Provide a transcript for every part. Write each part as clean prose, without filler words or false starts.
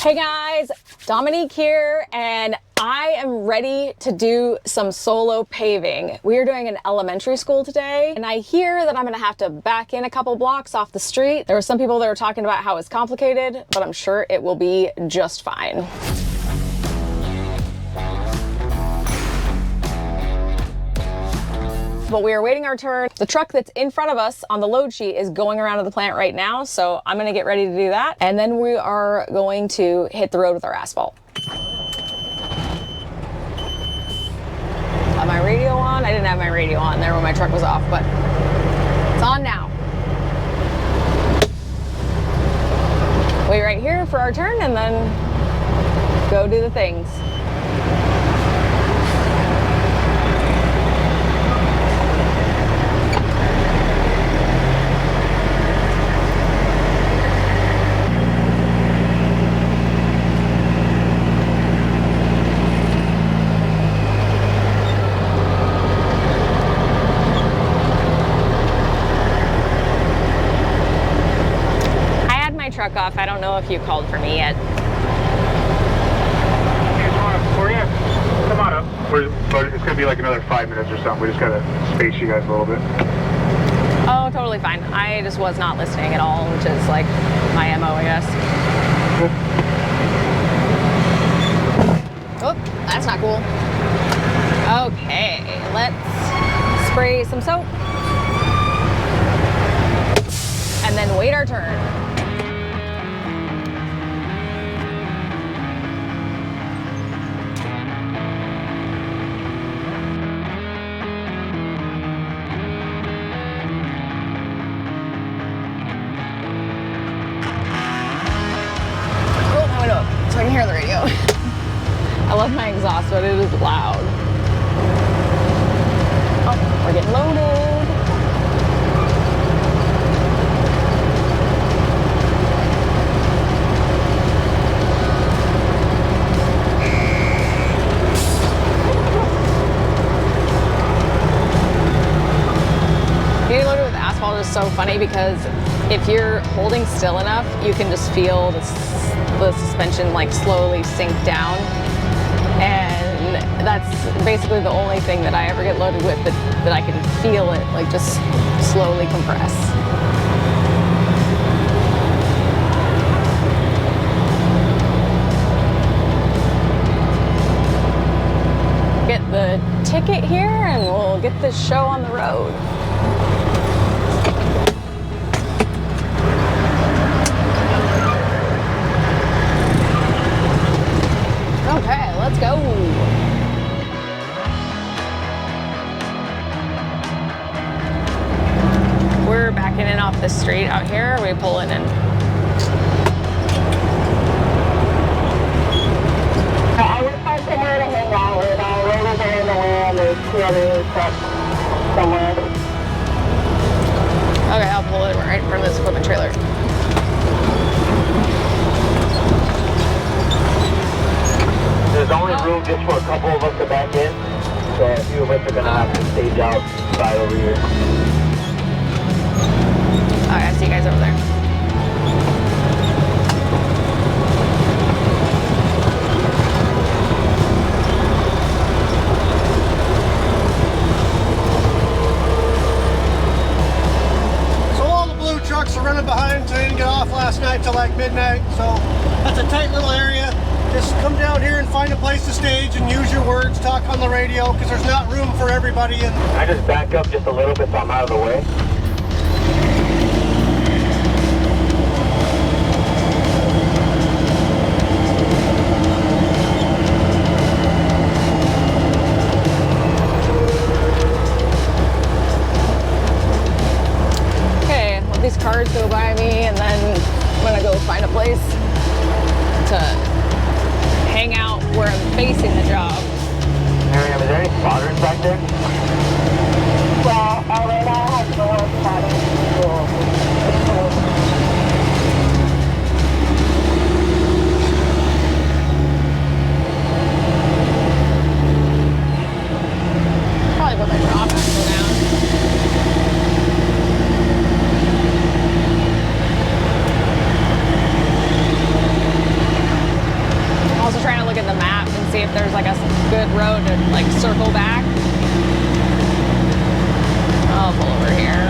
Hey guys, Dauminique here, and I am ready to do some solo paving. We are doing an elementary school today, and I hear that I'm gonna have to back in a couple blocks off the street. There were some people that were talking about how it's complicated, but I'm sure it will be just fine. But we are waiting our turn. The truck that's in front of us on the load sheet is going around to the plant right now, so I'm gonna get ready to do that, and then we are going to hit the road with our asphalt. Got my radio on? I didn't have my radio on there when my truck was off, but it's on now. Wait right here for our turn and then go do the things. Truck off. I don't know if you called for me yet. For you? Come on up. But it's gonna be like another 5 minutes or something. We just gotta space you guys a little bit. Oh, totally fine. I just was not listening at all, which is like my MO, I guess. Oh, that's not cool. Okay, let's spray some soap and then wait our turn. So I can hear the radio. I love my exhaust, but it is loud. Oh, we're getting loaded. Getting loaded with asphalt is so funny because if you're holding still enough, you can just feel the suspension like slowly sink down, and that's basically the only thing that I ever get loaded with that I can feel it like just slowly compress. Get the ticket here and we'll get this show on the road. Okay, let's go. We're backing in off the street out here. We're pulling in. I would find somewhere to hang out with. I'll roll over in the way and there's two other trucks somewhere. Okay, I'll pull it right in front of this equipment trailer. There's only room just for a couple of us to back in, so a few of us are going to have to stage outside over here. Alright, I see you guys over there. So all the blue trucks are running behind, so they didn't get off last night till like midnight, so that's a tight little area. Just come down here and find a place to stage and use your words, talk on the radio, because there's not room for everybody. And I just back up just a little bit so I'm out of the way. Okay, let these cars go by me and then I'm gonna go find a place to hang out where I'm facing the job. Miriam, is there any spotters back there? Well, right now I have no one spotters. Probably put my drop axle down. if there's like a good road to like circle back. I'll pull over here.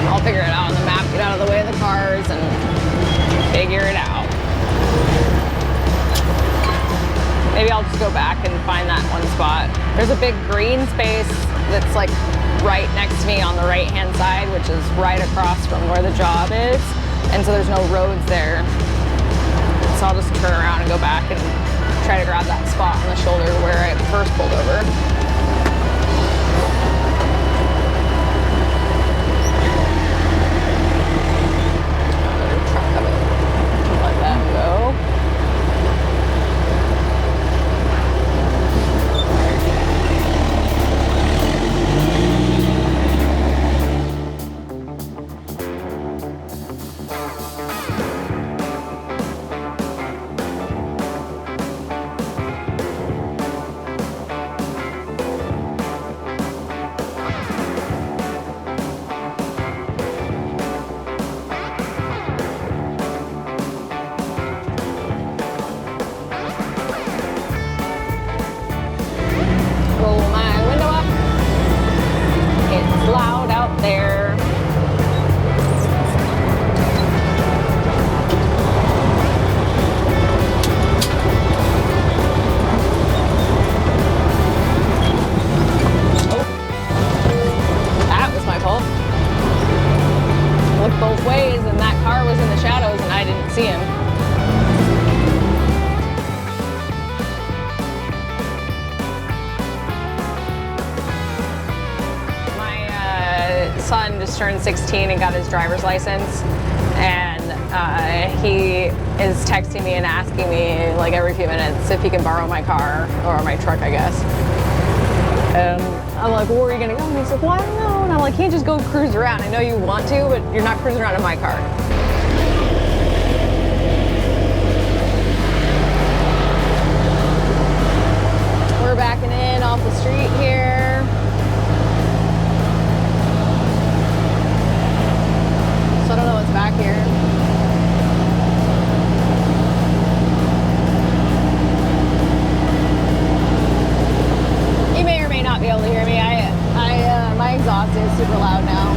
I'll figure it out on the map, get out of the way of the cars and figure it out. Maybe I'll just go back and find that one spot. There's a big green space that's like right next to me on the right hand side, which is right across from where the job is. And so there's no roads there. So I'll just turn around and go back and try to grab that spot on the shoulder where I first pulled over. Truck coming. Let that go. Both ways, and that car was in the shadows and I didn't see him. My son just turned 16 and got his driver's license, and he is texting me and asking me like every few minutes if he can borrow my car, or my truck, I guess. I'm like, well, where are you gonna go? And he's like, well, I don't know. And I'm like, can't just go cruise around. I know you want to, but you're not cruising around in my car. We're backing in off the street here. So I don't know what's back here. Not be able to hear me. My exhaust is super loud now.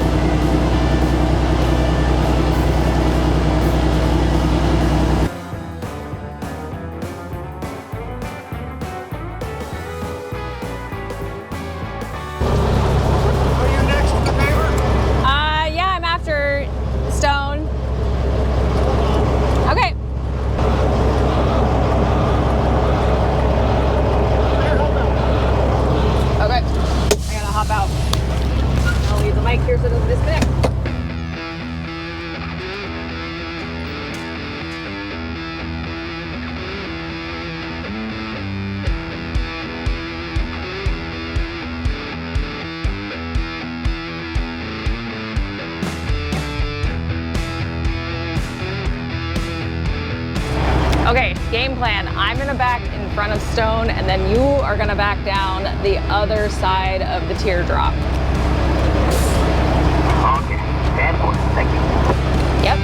Are you next to the paver? Yeah, I'm after Stone. Okay. Okay, I gotta hop out. I'll leave the mic here so it doesn't disconnect. Okay, game plan. I'm gonna back in front of Stone, and then you are gonna back down the other side of the teardrop. Okay, stand for it. Thank you. Yep.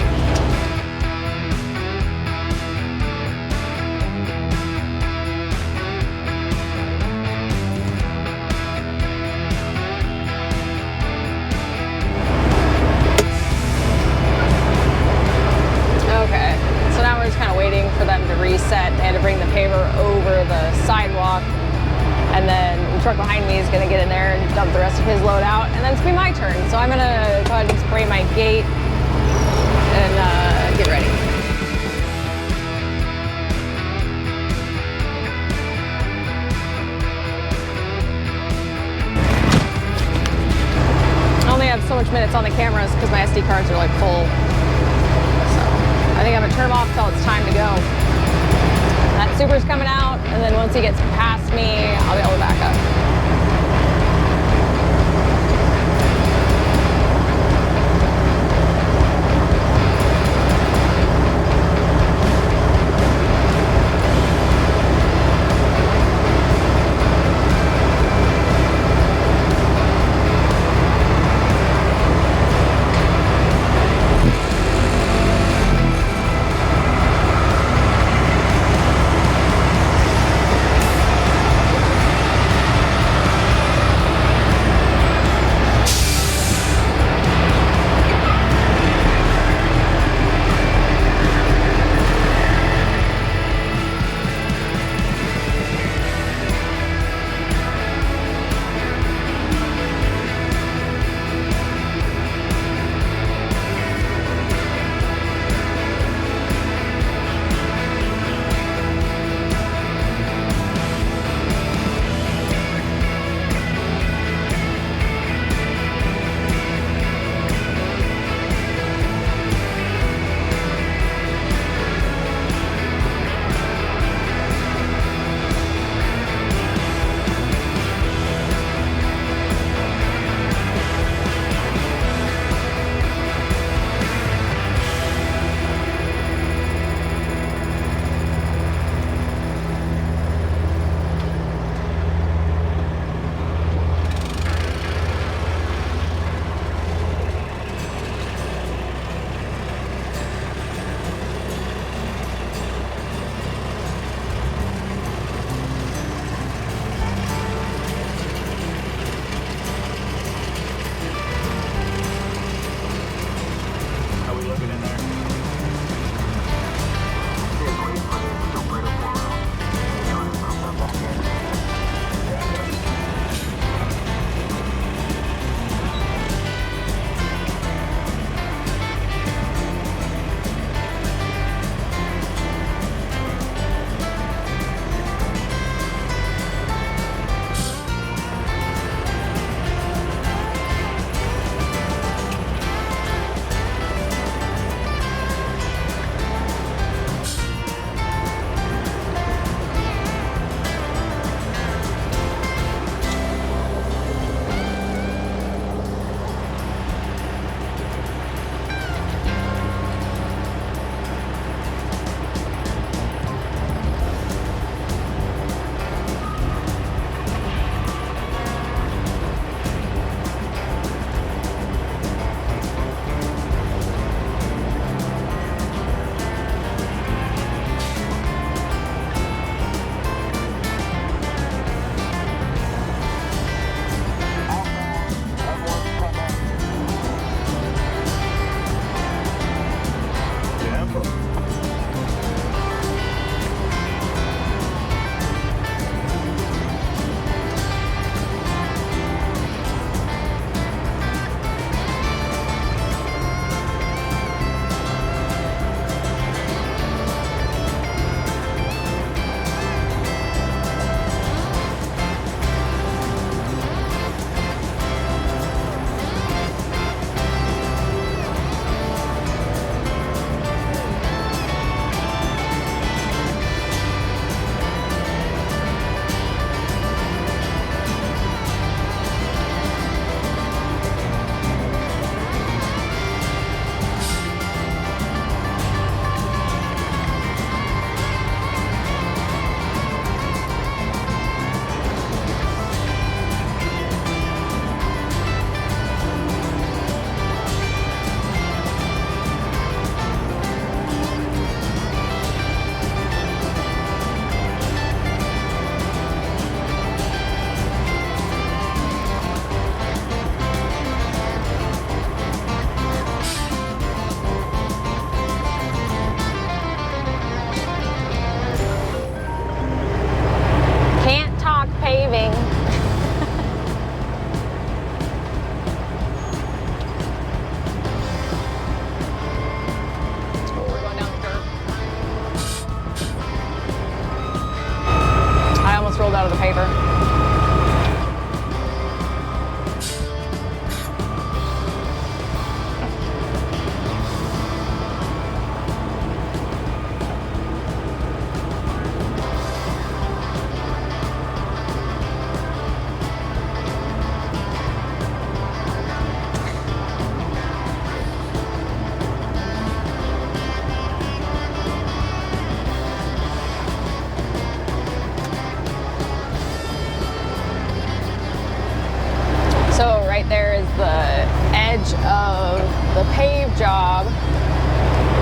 Okay, so now we're just kind of waiting for them to reset. They had to bring the paver over the sidewalk, and then the truck behind me is gonna get in there and dump the rest of his load out, and then it's gonna be my turn. So I'm gonna go ahead and spray my gate and get ready. I only have so much minutes on the cameras because my SD cards are like full. So I think I'm gonna turn them off till it's time to go. That Subaru's coming out, and then once he gets past me, I'll be able to back up.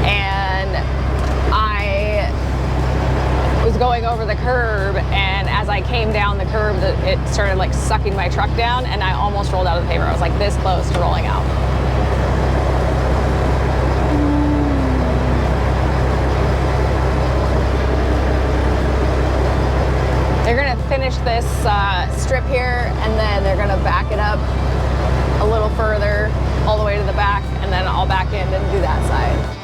and I was going over the curb, and as I came down the curb, it started like sucking my truck down, and I almost rolled out of the paver. I was like this close to rolling out. They're gonna finish this strip here, and then they're gonna back it up a little further, all the way to the back, and then I'll back in and do that side.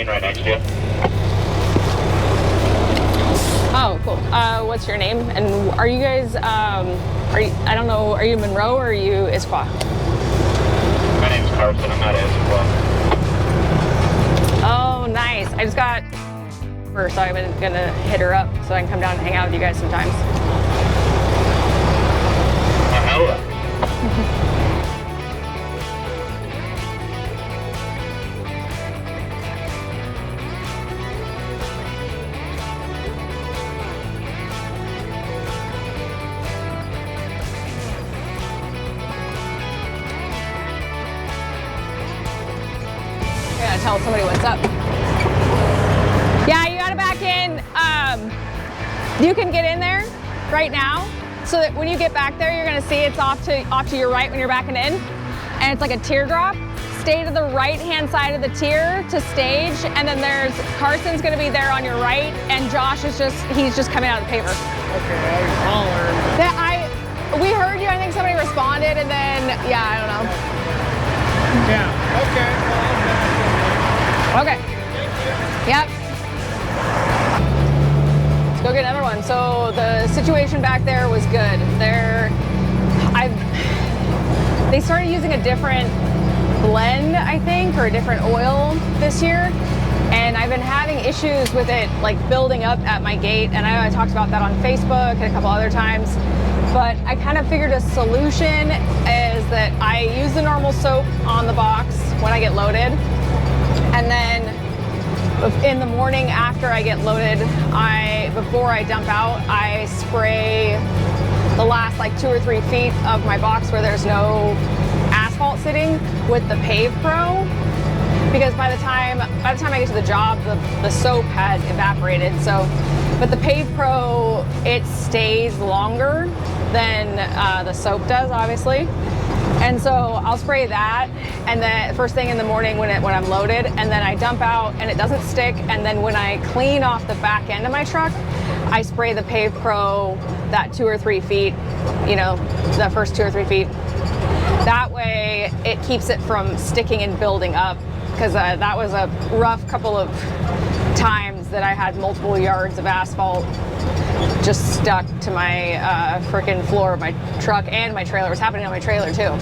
right next to you. Oh, cool. What's your name? And are you guys, I don't know, are you Monroe or are you Issaquah? My name's Carson. I'm out of Issaquah. Oh, nice. I just got her, so I'm gonna hit her up so I can come down and hang out with you guys sometimes. Hella. I gotta tell somebody what's up. Yeah, you gotta back in. You can get in there right now, so that when you get back there, you're gonna see it's off to your right when you're backing in, and it's like a teardrop. Stay to the right-hand side of the tier to stage, and then there's Carson's gonna be there on your right, and Josh is he's just coming out of the paver. Okay, I was hollering. We heard you. I think somebody responded, and then yeah, I don't know. Yeah, okay. Well, Okay. Yep. Let's go get another one. So the situation back there was good. They started using a different blend, I think, or a different oil this year. And I've been having issues with it like building up at my gate. And I talked about that on Facebook and a couple other times. But I kind of figured a solution is that I use the normal soap on the box when I get loaded. And then in the morning after I get loaded, before I dump out, I spray the last like 2 or 3 feet of my box where there's no asphalt sitting with the Pave Pro. Because by the time I get to the job, the soap had evaporated. But the Pave Pro, it stays longer than the soap does, obviously. And so I'll spray that, and then first thing in the morning when I'm loaded, and then I dump out and it doesn't stick. And then when I clean off the back end of my truck, I spray the Pave Pro that 2 or 3 feet, the first 2 or 3 feet. That way it keeps it from sticking and building up, because that was a rough couple of times that I had multiple yards of asphalt just stuck to my frickin' floor of my truck and my trailer. It was happening on my trailer too.